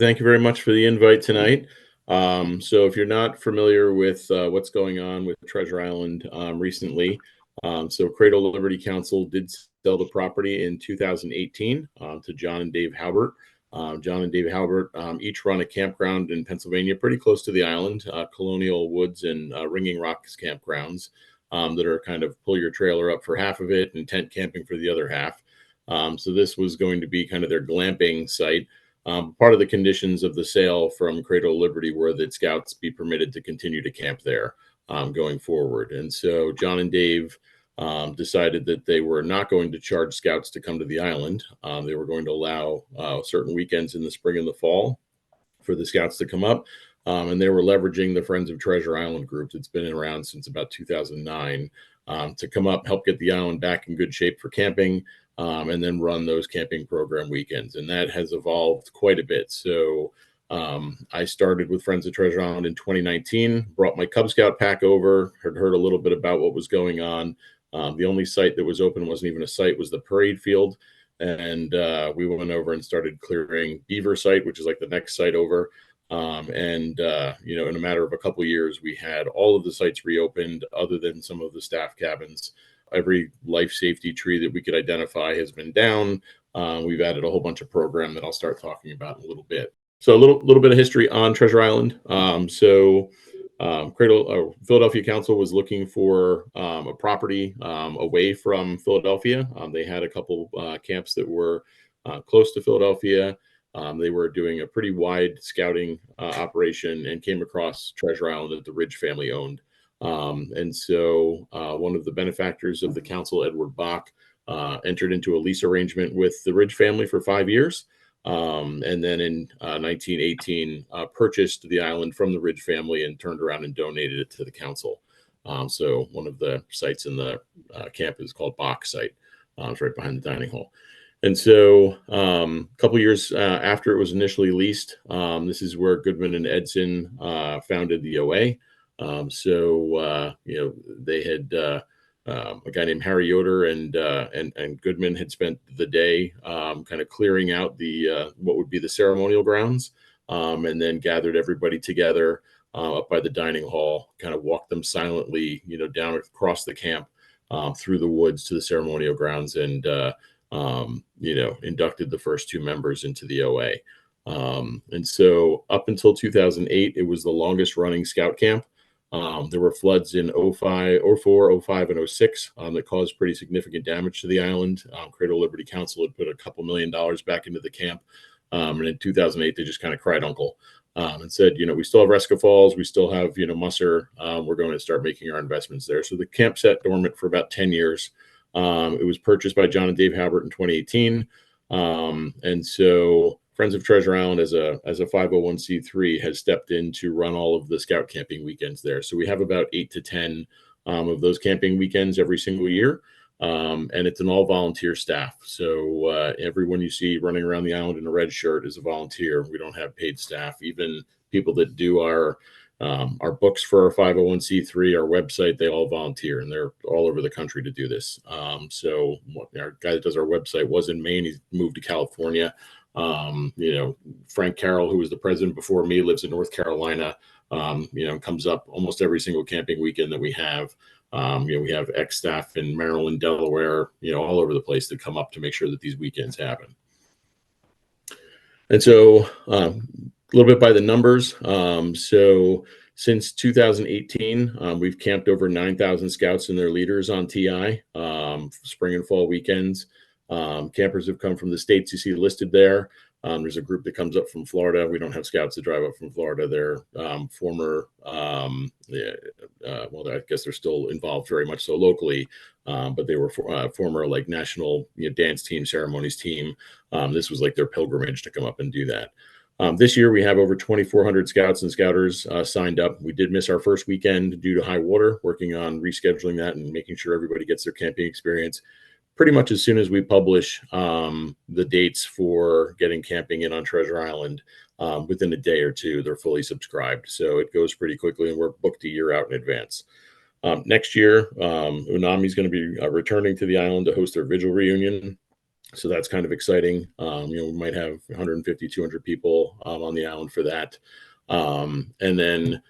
Thank you very much for the invite tonight. So if you're not familiar with what's going on with Treasure Island recently, so Cradle of Liberty Council did sell the property in 2018 to John and Dave Halbert. John and Dave Halbert each run a campground in Pennsylvania pretty close to the island, Colonial Woods and Ringing Rocks campgrounds that are kind of pull your trailer up for half of it and tent camping for the other half. So this was going to be kind of their glamping site. Part of the conditions of the sale from Cradle of Liberty were that scouts be permitted to continue to camp there going forward. And so John and Dave decided that they were not going to charge scouts to come to the island. They were going to allow certain weekends in the spring and the fall for the scouts to come up. And they were leveraging the Friends of Treasure Island group that's been around since about 2009 to come up, help get the island back in good shape for camping, and then run those camping program weekends. And that has evolved quite a bit. So I started with Friends of Treasure Island in 2019, brought my Cub Scout pack over, had heard a little bit about what was going on. The only site that was open wasn't even a site, was the parade field. And we went over and started clearing Beaver site, which is like the next site over. In a matter of a couple of years, we had all of the sites reopened other than some of the staff cabins. Every life safety tree that we could identify has been down. We've added a whole bunch of program that I'll start talking about in a little bit. So a little bit of history on Treasure Island. Philadelphia Council was looking for a property away from Philadelphia. They had a couple camps that were close to Philadelphia. They were doing a pretty wide scouting operation and came across Treasure Island that the Ridge family owned. One of the benefactors of the council, Edward Bach, entered into a lease arrangement with the Ridge family for 5 years. And then in 1918, purchased the island from the Ridge family and turned around and donated it to the council. So one of the sites in the camp is called Bach site. It's right behind the dining hall. And so a couple years after it was initially leased, this is where Goodman and Edson founded the OA. They had a guy named Harry Yoder and Goodman had spent the day kind of clearing out the what would be the ceremonial grounds, and then gathered everybody together up by the dining hall, kind of walked them silently, down across the camp through the woods to the ceremonial grounds, and inducted the first two members into the OA. And so up until 2008, it was the longest running scout camp. There were floods in 05, 04, 05, and 06 that caused pretty significant damage to the island. Cradle of Liberty Council had put a couple $1 million back into the camp. And in 2008, they just kind of cried uncle and said, we still have Resca Falls, we still have, Musser. We're going to start making our investments there. So the camp sat dormant for about 10 years. It was purchased by John and Dave Halbert in 2018. And so Friends of Treasure Island as a 501c3 has stepped in to run all of the scout camping weekends there. So we have about 8 to 10 of those camping weekends every single year. And it's an all volunteer staff. So everyone you see running around the island in a red shirt is a volunteer. We don't have paid staff. Even people that do our books for our 501c3, our website, they all volunteer, and they're all over the country to do this. So our guy that does our website was in Maine. He's moved to California. Frank Carroll, who was the president before me, lives in North Carolina, comes up almost every single camping weekend that we have. We have ex-staff in Maryland, Delaware, all over the place that come up to make sure that these weekends happen. And so a little bit by the numbers. So since 2018, we've camped over 9,000 scouts and their leaders on TI, spring and fall weekends. Campers have come from the states you see listed there. There's a group that comes up from Florida. We don't have scouts that drive up from Florida. They're former, I guess they're still involved very much so locally, but they were former like national dance team, ceremonies team. This was like their pilgrimage to come up and do that. This year we have over 2,400 scouts and scouters signed up. We did miss our first weekend due to high water, working on rescheduling that and making sure everybody gets their camping experience. Pretty much as soon as we publish the dates for getting camping in on Treasure Island, within a day or two, they're fully subscribed. So it goes pretty quickly, and we're booked a year out in advance. Next year, Unami is going to be returning to the island to host their Vigil reunion. So that's kind of exciting. We might have 150, 200 people on the island for that. And then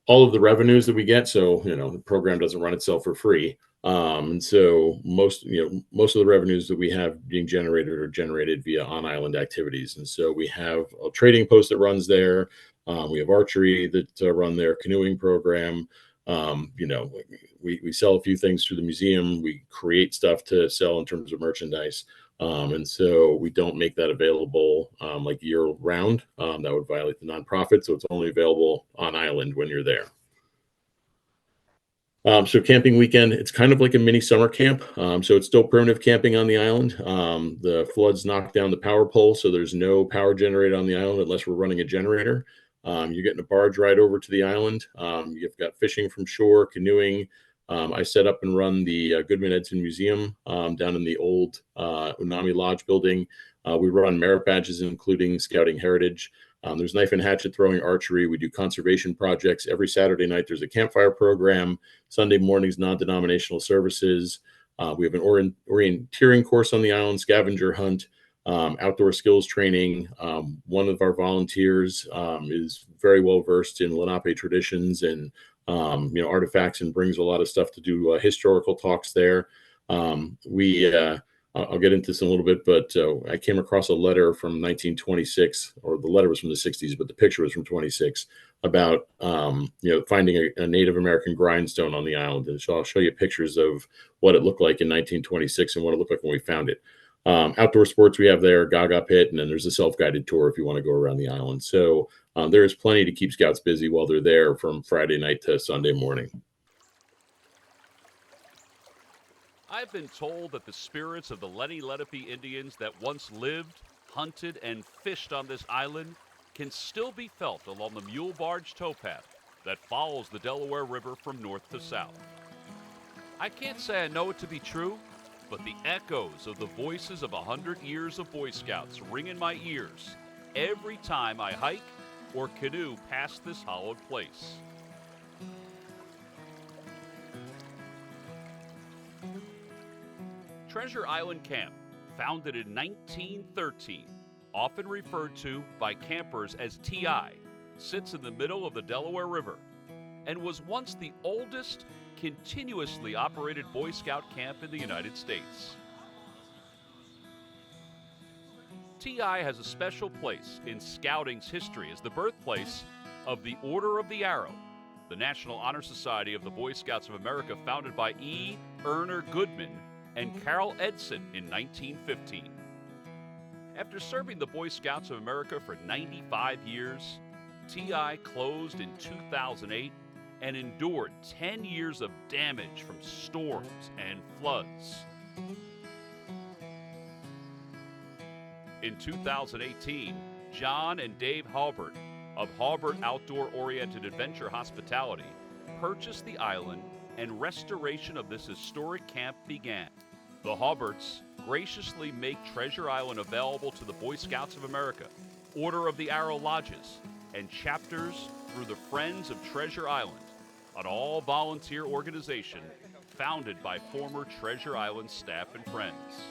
all of the revenues that we get. So, the program doesn't run itself for free. And so most of the revenues that we have being generated are generated via on-island activities. And so we have a trading post that runs there. We have archery that run there, canoeing program. We sell a few things through the museum. We create stuff to sell in terms of merchandise. And so we don't make that available like year round. That would violate the nonprofit. So it's only available on island when you're there. So camping weekend, it's kind of like a mini summer camp. So it's still primitive camping on the island. The floods knocked down the power pole, so there's no power generated on the island unless we're running a generator. You're getting a barge ride over to the island. You've got fishing from shore, canoeing. I set up and run the Goodman Edson Museum down in the old Unami Lodge building. We run merit badges, including Scouting Heritage. There's knife and hatchet throwing, archery. We do conservation projects. Every Saturday night, there's a campfire program. Sunday mornings, non-denominational services. We have an orienteering course on the island, scavenger hunt, outdoor skills training. One of our volunteers is very well versed in Lenape traditions and artifacts, and brings a lot of stuff to do historical talks there. I'll get into this in a little bit, but I came across a letter from 1926, or the letter was from the 60s, but the picture was from 26, about finding a Native American grindstone on the island. And so I'll show you pictures of what it looked like in 1926 and what it looked like when we found it. Outdoor sports we have there, Gaga Pit, and then there's a self-guided tour if you want to go around the island. So there is plenty to keep scouts busy while they're there from Friday night to Sunday morning. I've been told that the spirits of the Lenni Lenape Indians that once lived, hunted, and fished on this island can still be felt along the mule barge towpath that follows the Delaware River from north to south. I can't say I know it to be true, but the echoes of the voices of 100 years of Boy Scouts ring in my ears every time I hike or canoe past this hallowed place. Treasure Island Camp, founded in 1913, often referred to by campers as TI, sits in the middle of the Delaware River and was once the oldest continuously operated Boy Scout camp in the United States. TI has a special place in Scouting's history as the birthplace of the Order of the Arrow, the National Honor Society of the Boy Scouts of America, founded by E. Erner Goodman and Carol Edson in 1915. After serving the Boy Scouts of America for 95 years, TI closed in 2008 and endured 10 years of damage from storms and floods. In 2018, John and Dave Halbert of Halbert Outdoor Oriented Adventure Hospitality purchased the island, and restoration of this historic camp began. The Halberts graciously make Treasure Island available to the Boy Scouts of America, Order of the Arrow Lodges, and chapters through the Friends of Treasure Island, an all-volunteer organization founded by former Treasure Island staff and friends.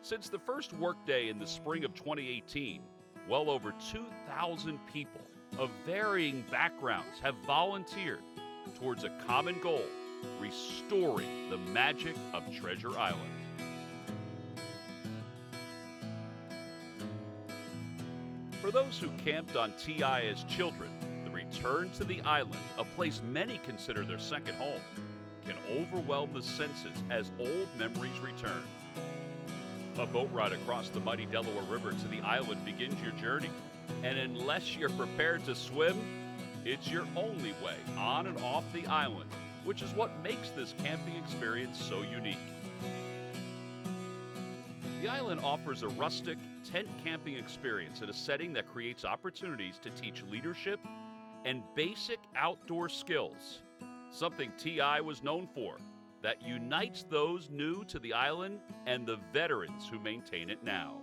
Since the first workday in the spring of 2018, well over 2,000 people of varying backgrounds have volunteered towards a common goal: restoring the magic of Treasure Island. For those who camped on TI as children, the return to the island, a place many consider their second home, can overwhelm the senses as old memories return. A boat ride across the mighty Delaware River to the island begins your journey, and unless you're prepared to swim, it's your only way on and off the island, which is what makes this camping experience so unique. The island offers a rustic tent camping experience in a setting that creates opportunities to teach leadership and basic outdoor skills, something TI was known for, that unites those new to the island and the veterans who maintain it now.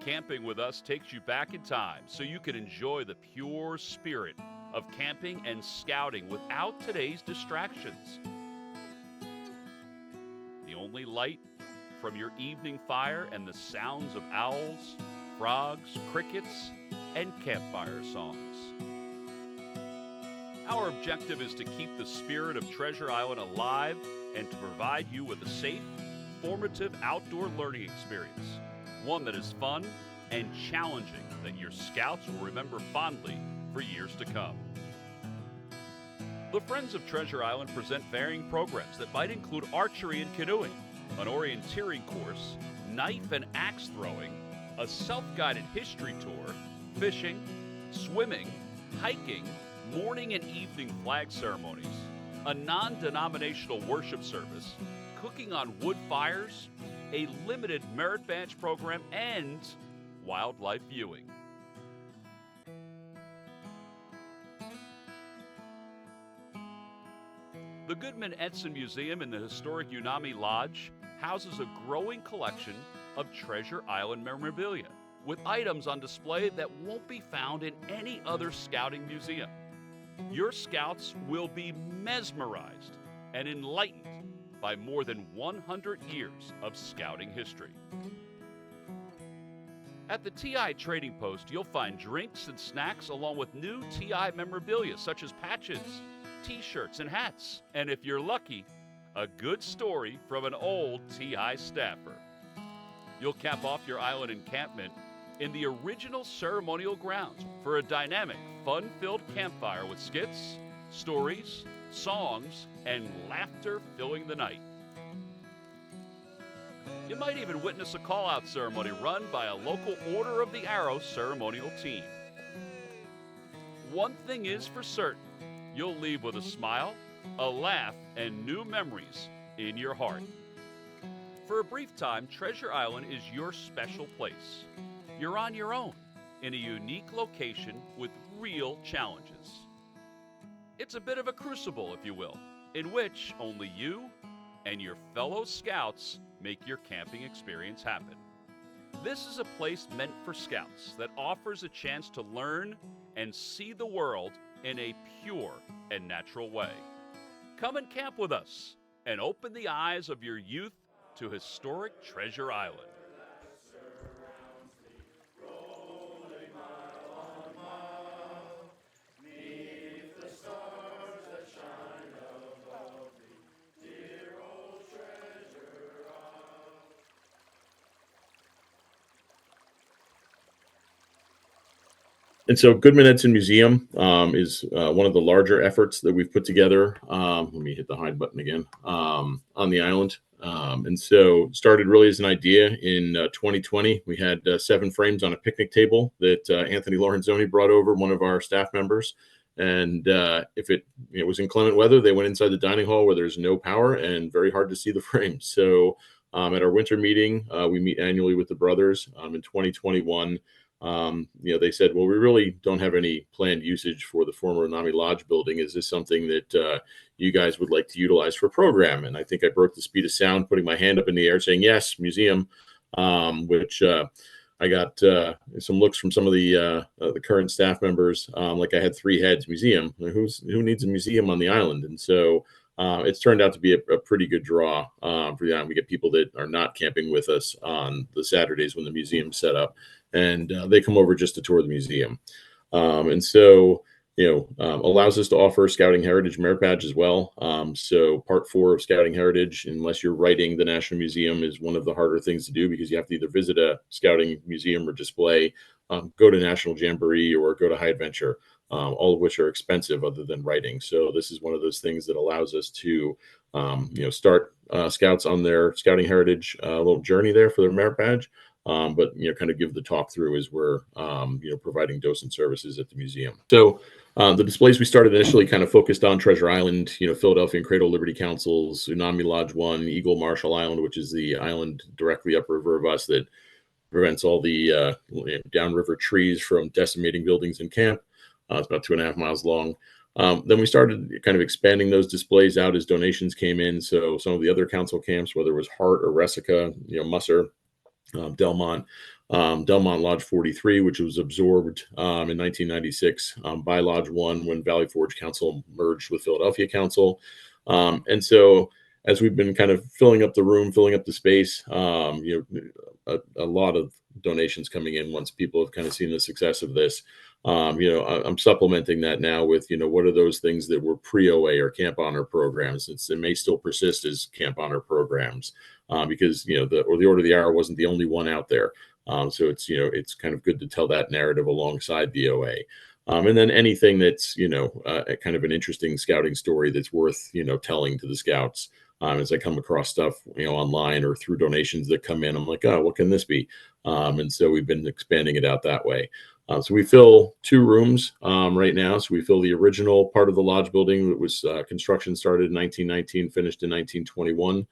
Camping with us takes you back in time so you can enjoy the pure spirit of camping and scouting without today's distractions. The only light, from your evening fire and the sounds of owls, frogs, crickets, and campfire songs. Our objective is to keep the spirit of Treasure Island alive and to provide you with a safe, formative outdoor learning experience, one that is fun and challenging that your scouts will remember fondly for years to come. The Friends of Treasure Island present varying programs that might include archery and canoeing, an orienteering course, knife and axe throwing, a self-guided history tour, fishing, swimming, hiking, morning and evening flag ceremonies, a non-denominational worship service, cooking on wood fires, a limited merit badge program, and wildlife viewing. The Goodman Edson Museum in the historic Unami Lodge houses a growing collection of Treasure Island memorabilia with items on display that won't be found in any other scouting museum. Your scouts will be mesmerized and enlightened by more than 100 years of scouting history. At the TI Trading Post, you'll find drinks and snacks along with new TI memorabilia such as patches, t-shirts, and hats. And if you're lucky, a good story from an old TI staffer. You'll cap off your island encampment in the original ceremonial grounds for a dynamic, fun-filled campfire with skits, stories, songs, and laughter filling the night. You might even witness a call-out ceremony run by a local Order of the Arrow ceremonial team. One thing is for certain, you'll leave with a smile, a laugh, and new memories in your heart. For a brief time, Treasure Island is your special place. You're on your own, in a unique location with real challenges. It's a bit of a crucible, if you will, in which only you and your fellow scouts make your camping experience happen. This is a place meant for scouts that offers a chance to learn and see the world in a pure and natural way. Come and camp with us and open the eyes of your youth to historic Treasure Island. And so Goodman Edson Museum is one of the larger efforts that we've put together. Let me hit the hide button again on the island. And so started really as an idea in 2020. We had 7 frames on a picnic table that Anthony Lorenzoni brought over, one of our staff members. And if it was inclement weather, they went inside the dining hall where there's no power and very hard to see the frames. So at our winter meeting, we meet annually with the brothers in 2021. They said, well, we really don't have any planned usage for the former Unami Lodge building. Is this something that you guys would like to utilize for a program? And I think I broke the speed of sound, putting my hand up in the air saying, yes, museum, which I got some looks from some of the current staff members. Like I had 3 heads, museum. Who needs a museum on the island? And so it's turned out to be a pretty good draw for the island. We get people that are not camping with us on the Saturdays when the museum's set up. And they come over just to tour the museum. And so, allows us to offer Scouting Heritage Merit Badge as well. So part 4 of Scouting Heritage, unless you're writing the National Museum, is one of the harder things to do because you have to either visit a scouting museum or display, go to National Jamboree or go to High Adventure, all of which are expensive other than writing. So this is one of those things that allows us to, start scouts on their Scouting Heritage little journey there for their Merit Badge. But kind of give the talk through as we're providing docent services at the museum. So the displays we started initially kind of focused on Treasure Island, Philadelphia and Cradle Liberty Councils, Unami Lodge 1, Eagle Marshall Island, which is the island directly upriver of us that prevents all the downriver trees from decimating buildings and camp. It's about 2.5 miles long. Then we started kind of expanding those displays out as donations came in. So some of the other council camps, whether it was Hart or Resica, Musser, Delmont Lodge 43, which was absorbed in 1996 by Lodge 1 when Valley Forge Council merged with Philadelphia Council. And so as we've been kind of filling up the room, filling up the space, a lot of donations coming in once people have kind of seen the success of this. I'm supplementing that now with, what are those things that were pre-OA or Camp Honor programs? It may still persist as Camp Honor programs because, the Order of the Hour wasn't the only one out there. So it's kind of good to tell that narrative alongside the OA. And then anything that's, kind of an interesting scouting story that's worth, telling to the scouts. As I come across stuff, online or through donations that come in, I'm like, oh, what can this be? And so we've been expanding it out that way. So we fill 2 rooms right now. So we fill the original part of the lodge building that was construction started in 1919, finished in 1921.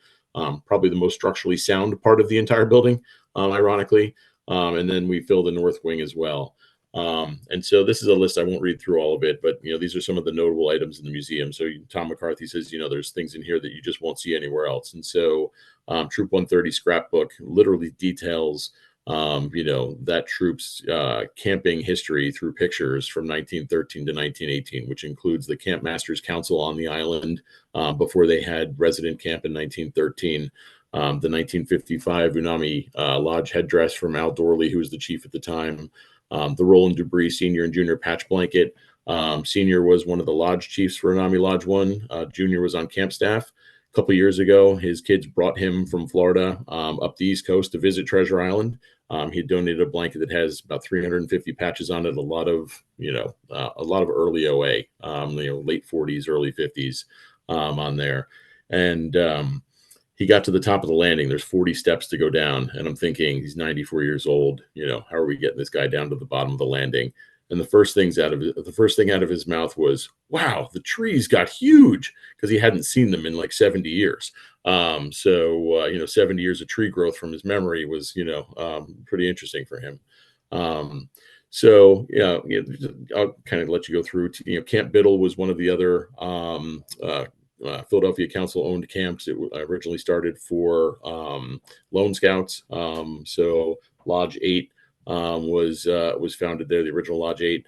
Probably the most structurally sound part of the entire building, ironically. And then we fill the north wing as well. And so this is a list. I won't read through all of it, but these are some of the notable items in the museum. So Tom McCarthy says, there's things in here that you just won't see anywhere else. And so Troop 130 Scrapbook literally details that troop's camping history through pictures from 1913 to 1918, which includes the Camp Masters Council on the island before they had resident camp in 1913. The 1955 Unami Lodge headdress from Al Dorley, who was the chief at the time. The Roland Debris Senior and Junior patch blanket. Senior was one of the lodge chiefs for Unami Lodge 1. Junior was on camp staff. A couple years ago, his kids brought him from Florida up the East Coast to visit Treasure Island. He donated a blanket that has about 350 patches on it. A lot of early OA, late 40s, early 50s on there. And he got to the top of the landing. There's 40 steps to go down. And I'm thinking, he's 94 years old. How are we getting this guy down to the bottom of the landing? And the first thing out of his mouth was, wow, the trees got huge, because he hadn't seen them in like 70 years. 70 years of tree growth from his memory was, pretty interesting for him. I'll kind of let you go through. Camp Biddle was one of the other Philadelphia Council owned camps. It originally started for Lone Scouts. So Lodge 8 was founded there, the original Lodge 8,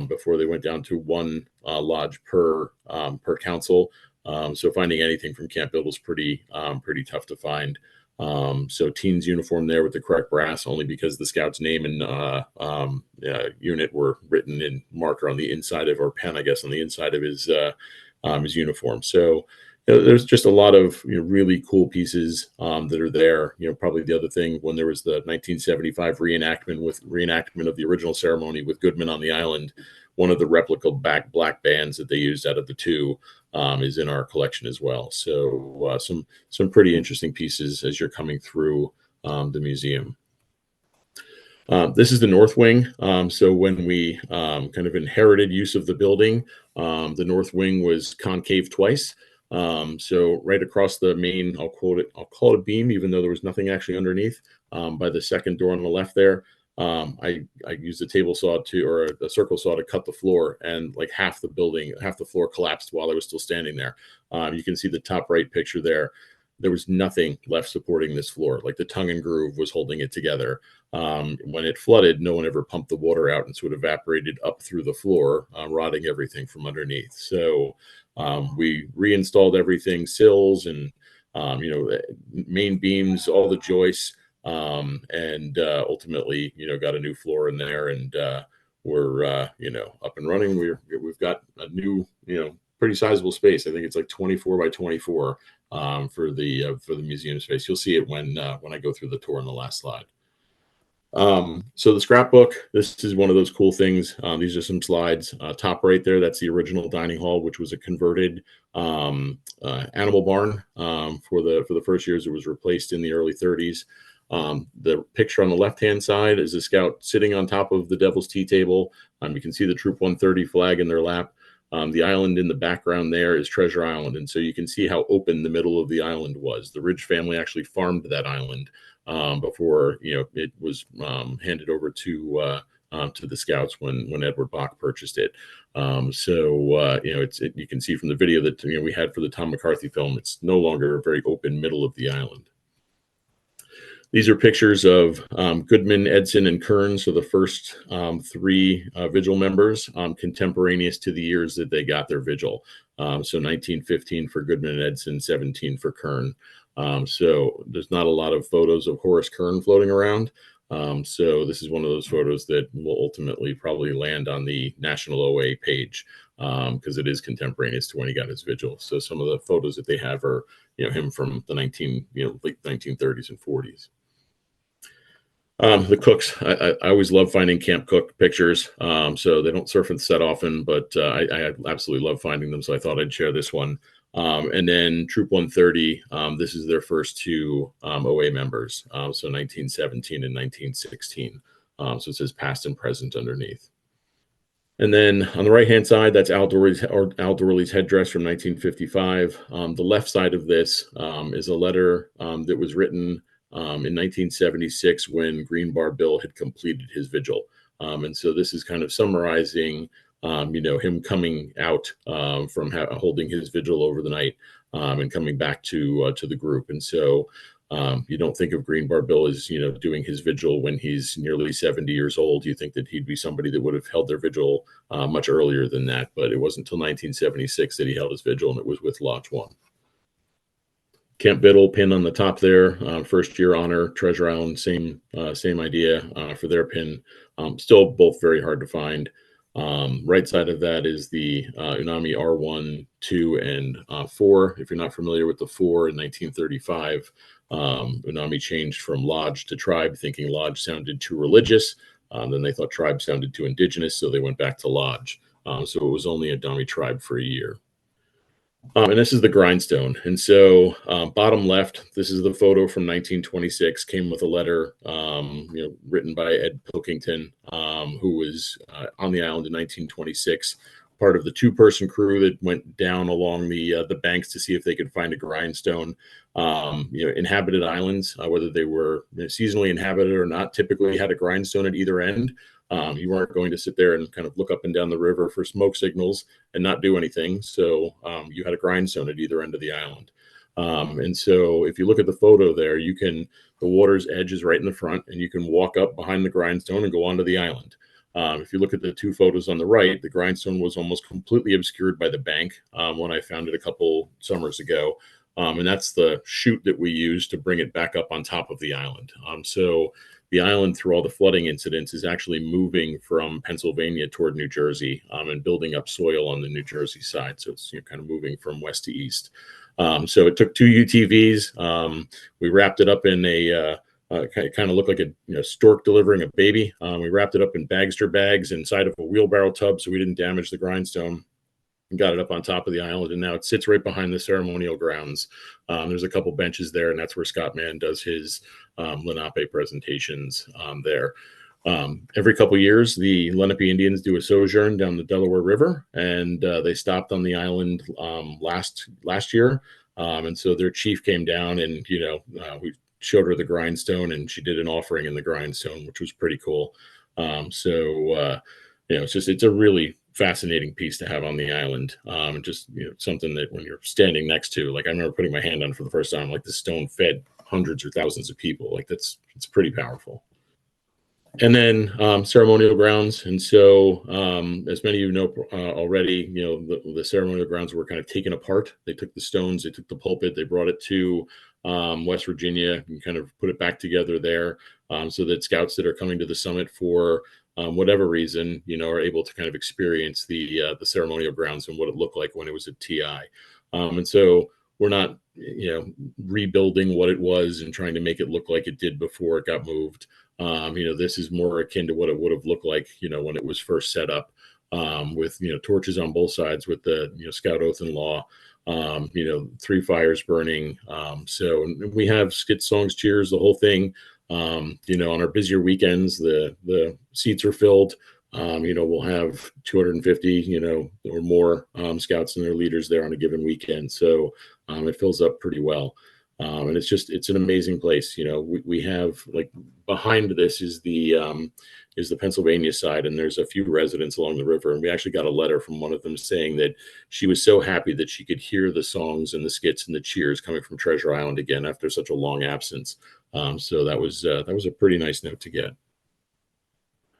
before they went down to one lodge per council. So finding anything from Camp Biddle is pretty tough to find. So teens uniform there with the correct brass, only because the scout's name and unit were written in marker on the inside of, or pen, I guess, on the inside of his uniform. So there's just a lot of really cool pieces that are there. Probably the other thing, when there was the 1975 reenactment of the original ceremony with Goodman on the island, one of the replica black bands that they used out of the 2 is in our collection as well. So some pretty interesting pieces as you're coming through the museum. This is the north wing. So when we kind of inherited use of the building, the north wing was concave twice. So right across the main, I'll call it a beam, even though there was nothing actually underneath, by the second door on the left there. I used a table saw or a circle saw to cut the floor, and like half the floor collapsed while I was still standing there. You can see the top right picture there. There was nothing left supporting this floor. Like the tongue and groove was holding it together. When it flooded, no one ever pumped the water out, and so it evaporated up through the floor, rotting everything from underneath. So we reinstalled everything, sills and main beams, all the joists, and ultimately got a new floor in there, and we're up and running. We've got a new pretty sizable space. I think it's like 24 by 24 for the museum space. You'll see it when I go through the tour on the last slide. So the scrapbook, this is one of those cool things. These are some slides. Top right there, that's the original dining hall, which was a converted animal barn for the first years. It was replaced in the early 30s. The picture on the left-hand side is a scout sitting on top of the Devil's Tea table. You can see the Troop 130 flag in their lap. The island in the background there is Treasure Island, and so you can see how open the middle of the island was. The Ridge family actually farmed that island before it was handed over to the scouts when Edward Bach purchased it. You can see from the video that we had for the Tom McCarthy film, it's no longer a very open middle of the island. These are pictures of Goodman, Edson, and Kern, so the first three Vigil members, contemporaneous to the years that they got their Vigil. So 1915 for Goodman and Edson, 17 for Kern. So there's not a lot of photos of Horace Kern floating around. So this is one of those photos that will ultimately probably land on the National OA page, because it is contemporaneous to when he got his Vigil. So some of the photos that they have are, him from the late 1930s and 40s. The cooks, I always love finding Camp Cook pictures. So they don't surf and set often, but I absolutely love finding them. So I thought I'd share this one. And then Troop 130, this is their first two OA members. So 1917 and 1916. So it says past and present underneath. And then on the right-hand side, that's Al Doorley's headdress from 1955. The left side of this is a letter that was written in 1976 when Greenbar Bill had completed his Vigil. And so this is kind of summarizing, him coming out from holding his Vigil over the night and coming back to the group. And so you don't think of Greenbar Bill as, doing his Vigil when he's nearly 70 years old. You think that he'd be somebody that would have held their Vigil much earlier than that. But it wasn't until 1976 that he held his Vigil, and it was with Lodge 1. Camp Biddle pin on the top there, first year honor. Treasure Island, same idea for their pin. Still both very hard to find. Right side of that is the Unami R1, 2, and 4. If you're not familiar with the 4, in 1935, Unami changed from lodge to tribe, thinking lodge sounded too religious. Then they thought tribe sounded too indigenous, so they went back to lodge. So it was only a Unami tribe for a year. And this is the Grindstone. And so bottom left, this is the photo from 1926, came with a letter, written by Ed Pilkington, who was on the island in 1926, part of the two-person crew that went down along the banks to see if they could find a grindstone. Inhabited islands, whether they were seasonally inhabited or not, typically had a grindstone at either end. You weren't going to sit there and kind of look up and down the river for smoke signals and not do anything. So you had a grindstone at either end of the island. And so if you look at the photo there, the water's edge is right in the front, and you can walk up behind the grindstone and go onto the island. If you look at the two photos on the right, the grindstone was almost completely obscured by the bank when I found it a couple summers ago. And that's the chute that we use to bring it back up on top of the island. So the island, through all the flooding incidents, is actually moving from Pennsylvania toward New Jersey and building up soil on the New Jersey side. So it's kind of moving from west to east. So it took two UTVs. We wrapped it up in a kind of looked like a stork delivering a baby. We wrapped it up in bagster bags inside of a wheelbarrow tub so we didn't damage the grindstone. And got it up on top of the island, and now it sits right behind the ceremonial grounds. There's a couple benches there, and that's where Scott Mann does his Lenape presentations there. Every couple years, the Lenape Indians do a sojourn down the Delaware River, and they stopped on the island last year. And so their chief came down, and we showed her the grindstone, and she did an offering in the grindstone, which was pretty cool. It's a really fascinating piece to have on the island. Something that when you're standing next to, like I remember putting my hand on for the first time, like the stone fed hundreds or thousands of people. Like it's pretty powerful. And then ceremonial grounds. And so as many of you know already, the ceremonial grounds were kind of taken apart. They took the stones, they took the pulpit, they brought it to West Virginia and kind of put it back together there so that scouts that are coming to the summit for whatever reason, are able to kind of experience the ceremonial grounds and what it looked like when it was at TI. And so we're not, rebuilding what it was and trying to make it look like it did before it got moved. This is more akin to what it would have looked like, when it was first set up with, torches on both sides with the, Scout Oath and Law, 3 fires burning. So we have skits, songs, cheers, the whole thing. On our busier weekends, the seats are filled. We'll have 250, or more scouts and their leaders there on a given weekend. So it fills up pretty well. And it's an amazing place. We have, like, behind this is the Pennsylvania side, and there's a few residents along the river. And we actually got a letter from one of them saying that she was so happy that she could hear the songs and the skits and the cheers coming from Treasure Island again after such a long absence. So that was a pretty nice note to get.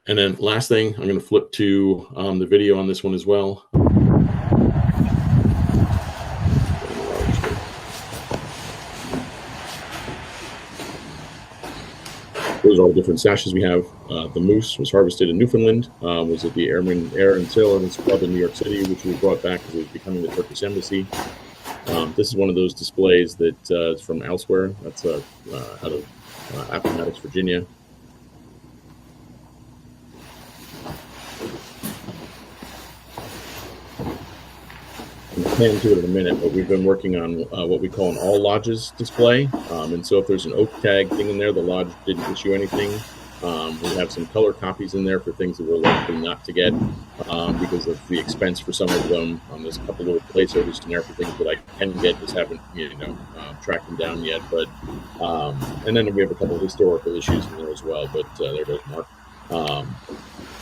And then last thing, I'm going to flip to the video on this one as well. Those are all the different stashes we have. The moose was harvested in Newfoundland, was at the Air and Sailormen's Club in New York City, which we brought back because it was becoming the Turkish Embassy. This is one of those displays that is from elsewhere. That's out of Appomattox, Virginia. I'll pan to it in a minute, but we've been working on what we call an all lodges display. And so if there's an oak tag thing in there, the lodge didn't issue anything. We have some color copies in there for things that we're likely not to get because of the expense for some of them. There's a couple little placeholders in there for things that I can get, just haven't tracked them down yet. But and then we have a couple of historical issues in there as well. But there goes Mark.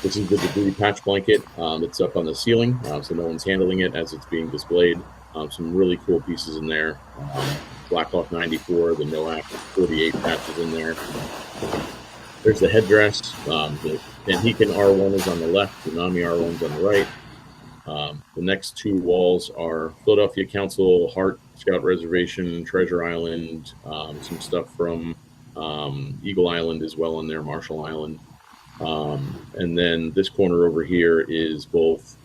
This is the debris patch blanket that's up on the ceiling, so no one's handling it as it's being displayed. Some really cool pieces in there. Black Hawk 94, the NOAC 48 patches in there. There's the headdress. The Tanhikan R1 is on the left, the Nami R1 is on the right. The next two walls are Philadelphia Council, Hart, Scout Reservation, Treasure Island, some stuff from Eagle Island as well in there, Marshall Island. And then this corner over here is both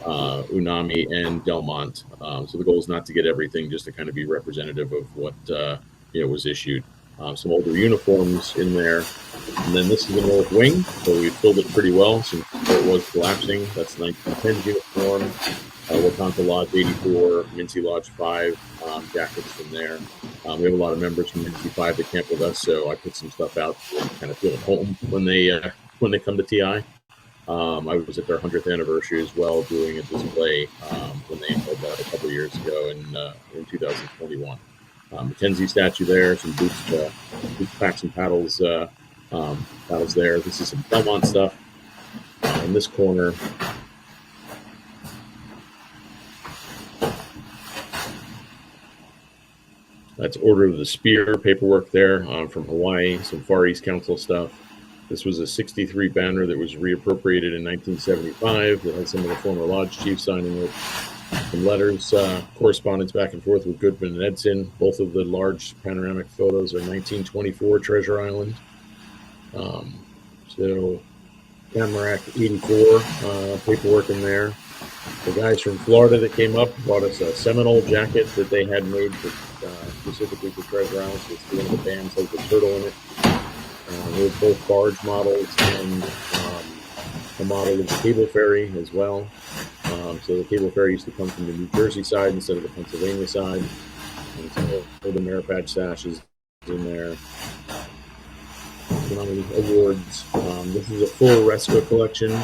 Unami and Delmont. So the goal is not to get everything, just to kind of be representative of what was issued. Some older uniforms in there. And then this is the North Wing, so we filled it pretty well since it was collapsing. That's the 1910 uniform. Wakanka Lodge 84, Mincy Lodge 5, jackets from there. We have a lot of members from Mincy 5 that camp with us, so I put some stuff out to kind of feel at home when they come to TI. I was at their 100th anniversary as well, doing a display when they held that a couple of years ago in 2021. Mackenzie statue there, some boots, packs and paddles there. This is some Belmont stuff. In this corner, that's Order of the Spear paperwork there from Hawaii, some Far East Council stuff. This was a 63 banner that was reappropriated in 1975 that had some of the former lodge chiefs signing it. Some letters, correspondence back and forth with Goodman and Edson. Both of the large panoramic photos are 1924 Treasure Island. So Tamarack 84 paperwork in there. The guys from Florida that came up bought us a Seminole jacket that they had made specifically for Treasure Island. So it's one of the bands has the turtle in it. We have both barge models and a model of the cable ferry as well. So the cable ferry used to come from the New Jersey side instead of the Pennsylvania side. And so the merit badge sashes in there. Awards. This is a full Resco collection,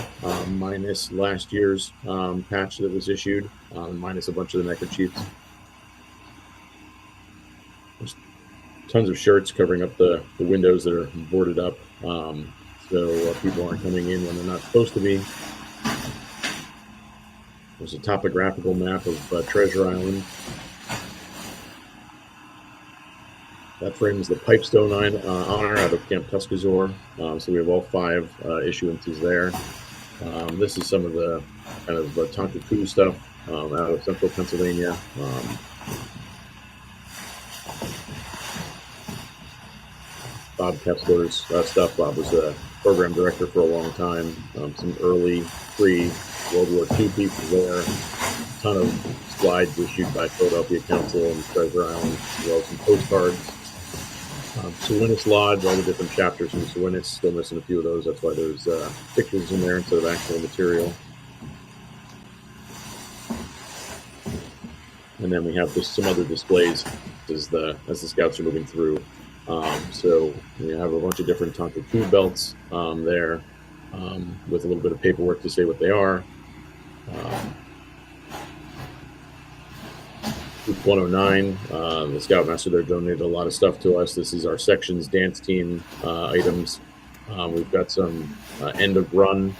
minus last year's patch that was issued, minus a bunch of the neckerchiefs. There's tons of shirts covering up the windows that are boarded up, so people aren't coming in when they're not supposed to be. There's a topographical map of Treasure Island. That frames the Pipestone honor out of Camp Tuscazor. So we have all 5 issuances there. This is some of the kind of Tonkaku stuff out of central Pennsylvania. Bob Kessler's stuff. Bob was a program director for a long time. Some early pre-World War II pieces there. A ton of slides issued by Philadelphia Council and Treasure Island, as well as some postcards. Sewinis Lodge, all the different chapters from Sewinis. Still missing a few of those. That's why there's pictures in there instead of actual material. And then we have just some other displays as the scouts are moving through. So we have a bunch of different Tonkaku belts there with a little bit of paperwork to say what they are. 109, the Scoutmaster there donated a lot of stuff to us. This is our section's dance team items. We've got some end of run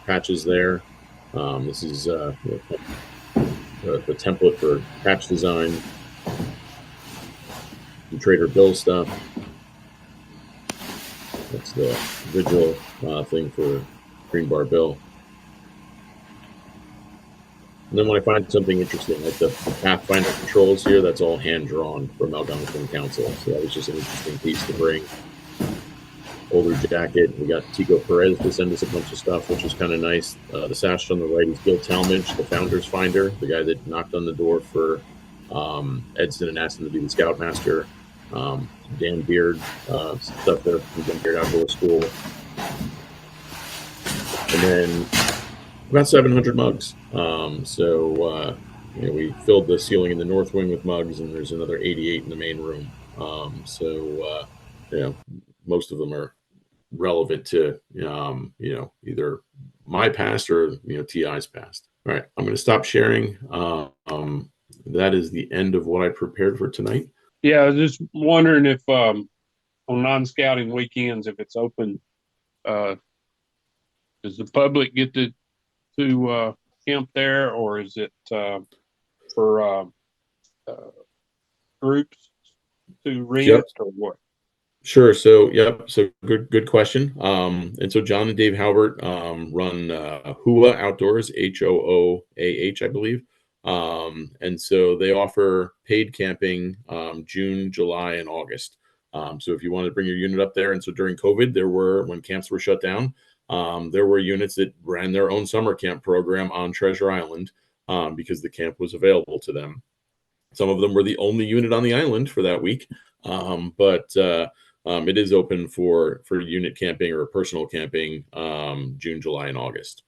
patches there. This is the template for patch design. Some Trader Bill stuff. That's the Vigil thing for Green Bar Bill. And then when I find something interesting, like the Pathfinder controls here, that's all hand-drawn from Algonquin Council. So that was just an interesting piece to bring. Older jacket. We got Tico Perez to send us a bunch of stuff, which was kind of nice. The sash on the right is Gil Talmadge, the Founders Finder, the guy that knocked on the door for Edson and asked him to be the Scoutmaster. Dan Beard stuff there from Dan Beard Outdoor School. And then about 700 mugs. We filled the ceiling in the north wing with mugs, and there's another 88 in the main room. Most of them are relevant to either my past or TI's past. All right, I'm going to stop sharing. That is the end of what I prepared for tonight. Yeah, I was just wondering if on non-scouting weekends, if it's open, does the public get to camp there, or is it for groups to rent, or what? Sure. So, So good question. And so John and Dave Halbert run HOOAH Outdoors, HOOAH, I believe. And so they offer paid camping June, July, and August. So if you want to bring your unit up there, and so during COVID, when camps were shut down, there were units that ran their own summer camp program on Treasure Island because the camp was available to them. Some of them were the only unit on the island for that week, but it is open for unit camping or personal camping June, July, and August.